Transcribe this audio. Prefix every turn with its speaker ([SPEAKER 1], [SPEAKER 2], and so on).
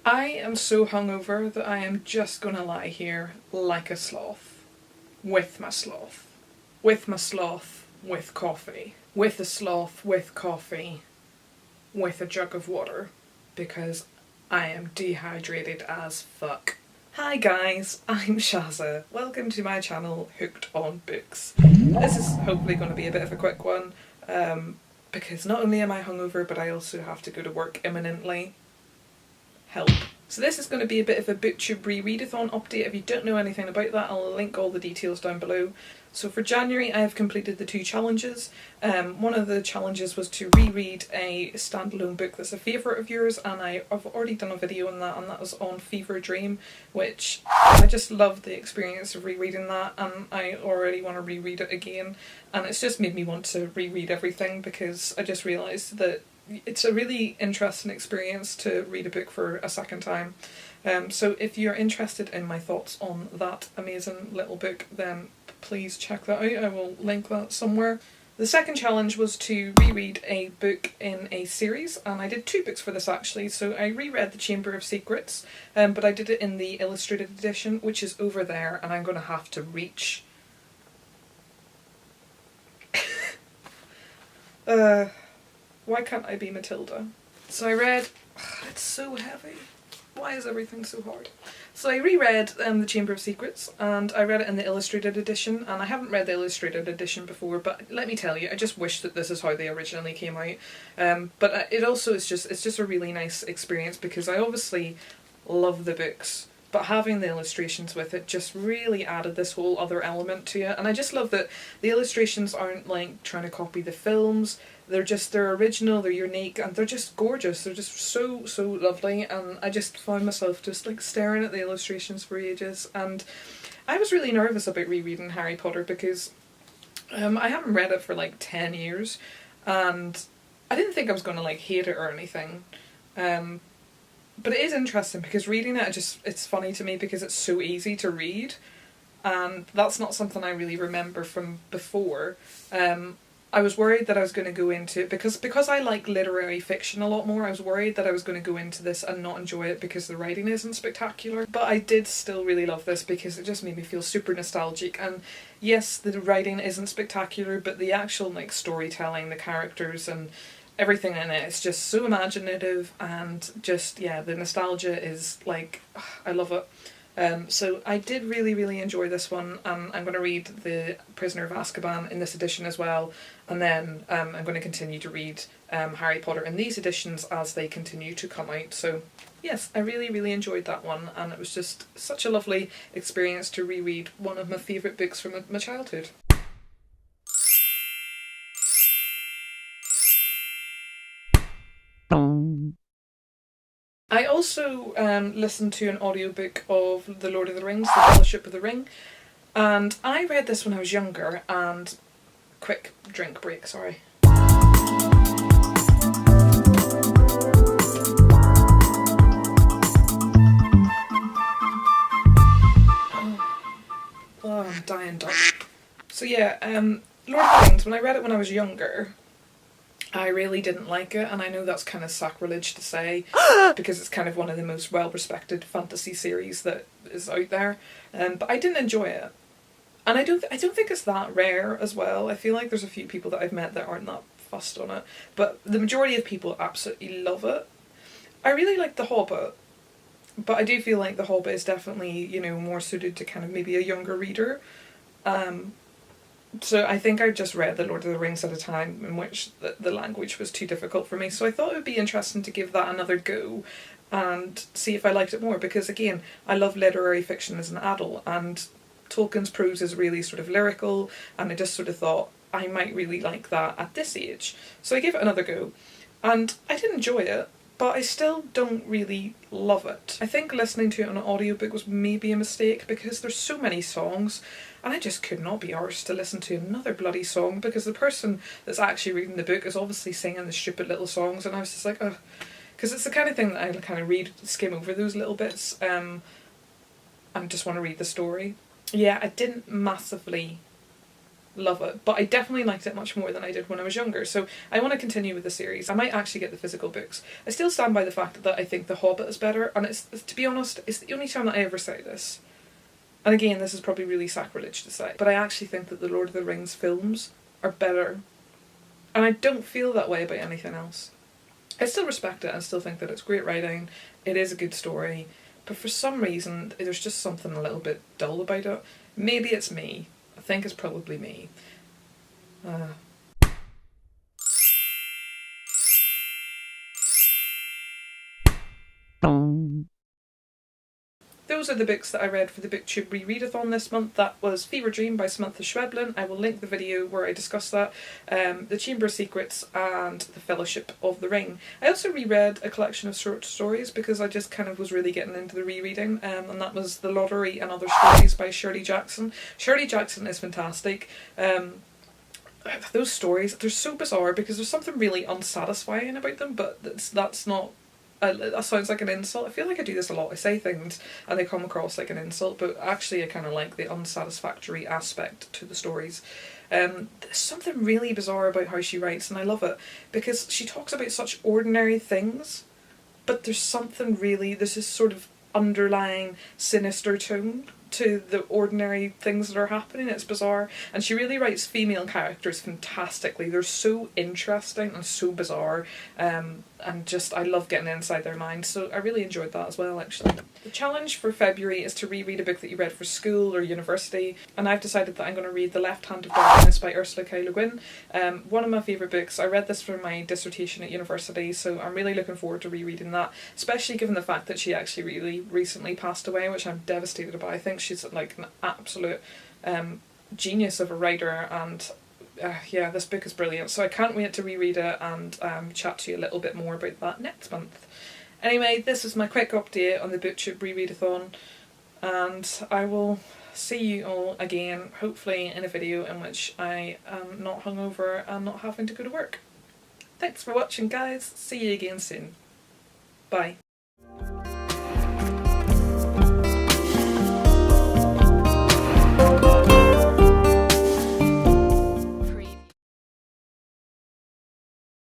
[SPEAKER 1] I am so hungover that I am just gonna lie here like a sloth. With my sloth. With my sloth, with coffee. With a sloth, with coffee. With a jug of water. Because I am dehydrated as fuck. Hi guys, I'm Shazza. Welcome to my channel, Hooked on Books. This is hopefully going to be a bit of a quick one, because not only am I hungover, but I also have to go to work imminently. Help. So this is going to be a bit of a booktube rereadathon update. If you don't know anything about that, I'll link all the details down below. So for January I have completed the 2 challenges. One of the challenges was to reread a standalone book that's a favourite of yours, and I've already done a video on that, and that was on Fever Dream, which I just loved the experience of rereading that, and I already want to reread it again, and it's just made me want to reread everything because I just realised that it's a really interesting experience to read a book for a second time. So if you're interested in my thoughts on that amazing little book, then please check that out. I will link that somewhere. The second challenge was to reread a book in a series, and I did 2 books for this actually. So I reread The Chamber of Secrets, but I did it in the illustrated edition, which is over there, and I'm going to have to reach. Why can't I be Matilda? So I read. It's so heavy. Why is everything so hard? So I reread The Chamber of Secrets, and I read it in the illustrated edition, and I haven't read the illustrated edition before, but let me tell you, I just wish that this is how they originally came out. But it also is it's just a really nice experience because I obviously love the books, but having the illustrations with it just really added this whole other element to it, and I just love that the illustrations aren't like trying to copy the films. They're original, they're unique, and they're just gorgeous. They're just so lovely, and I just found myself just like staring at the illustrations for ages. And I was really nervous about rereading Harry Potter because I haven't read it for like 10 years, and I didn't think I was going to like hate it or anything. But it is interesting because reading it, it's funny to me because it's so easy to read, and that's not something I really remember from before. I was worried that I was going to go into it because I like literary fiction a lot more. I was worried that I was going to go into this and not enjoy it because the writing isn't spectacular. But I did still really love this because it just made me feel super nostalgic. And yes, the writing isn't spectacular, but the actual like storytelling, the characters and everything in it is just so imaginative, and just, yeah, the nostalgia is like, I love it. So I did really enjoy this one. I'm going to read The Prisoner of Azkaban in this edition as well, and then I'm going to continue to read Harry Potter in these editions as they continue to come out. So yes, I really enjoyed that one, and it was just such a lovely experience to reread one of my favourite books from my childhood. I also listened to an audiobook of The Lord of the Rings, The Fellowship of the Ring, and I read this when I was younger, and quick drink break, sorry. Oh, I'm dying done. So yeah, Lord of the Rings, when I read it when I was younger, I really didn't like it, and I know that's kind of sacrilege to say because it's kind of one of the most well-respected fantasy series that is out there, but I didn't enjoy it, and I don't think it's that rare as well. I feel like there's a few people that I've met that aren't that fussed on it, but the majority of people absolutely love it. I really like The Hobbit, but I do feel like The Hobbit is definitely, you know, more suited to kind of maybe a younger reader. So I think I just read The Lord of the Rings at a time in which the language was too difficult for me. So I thought it would be interesting to give that another go and see if I liked it more. Because again, I love literary fiction as an adult, and Tolkien's prose is really sort of lyrical, and I just sort of thought I might really like that at this age. So I gave it another go, and I did enjoy it, but I still don't really love it. I think listening to it on an audiobook was maybe a mistake because there's so many songs, and I just could not be arsed to listen to another bloody song because the person that's actually reading the book is obviously singing the stupid little songs, and I was just like, ugh. Because it's the kind of thing that I kind of read, skim over those little bits, and just want to read the story. Yeah, I didn't massively love it, but I definitely liked it much more than I did when I was younger, so I want to continue with the series. I might actually get the physical books. I still stand by the fact that I think The Hobbit is better, and it's, to be honest, it's the only time that I ever say this. And again, this is probably really sacrilege to say, but I actually think that the Lord of the Rings films are better. And I don't feel that way about anything else. I still respect it and still think that it's great writing, it is a good story, but for some reason there's just something a little bit dull about it. Maybe it's me. I think it's probably me. Those are the books that I read for the BookTube Rereadathon this month. That was Fever Dream by Samantha Schweblin. I will link the video where I discuss that. The Chamber of Secrets and The Fellowship of the Ring. I also reread a collection of short stories because I just kind of was really getting into the rereading, and that was The LOTR and Other Stories by Shirley Jackson. Shirley Jackson is fantastic. Those stories, they're so bizarre because there's something really unsatisfying about them, but that's not... that sounds like an insult. I feel like I do this a lot. I say things and they come across like an insult, but actually I kind of like the unsatisfactory aspect to the stories. There's something really bizarre about how she writes, and I love it because she talks about such ordinary things, but there's something really, there's this sort of underlying sinister tone to the ordinary things that are happening. It's bizarre, and she really writes female characters fantastically. They're so interesting and so bizarre, and just I love getting inside their minds, so I really enjoyed that as well actually. The challenge for February is to reread a book that you read for school or university, and I've decided that I'm going to read The Left Hand of Darkness by Ursula K. Le Guin. One of my favourite books. I read this for my dissertation at university, so I'm really looking forward to rereading that, especially given the fact that she actually really recently passed away, which I'm devastated about. I think she's like an absolute genius of a writer, and yeah, this book is brilliant, so I can't wait to reread it and chat to you a little bit more about that next month. Anyway, this is my quick update on the BookTube Rereadathon, and I will see you all again, hopefully in a video in which I am not hungover and not having to go to work. Thanks for watching guys, see you again soon. Bye.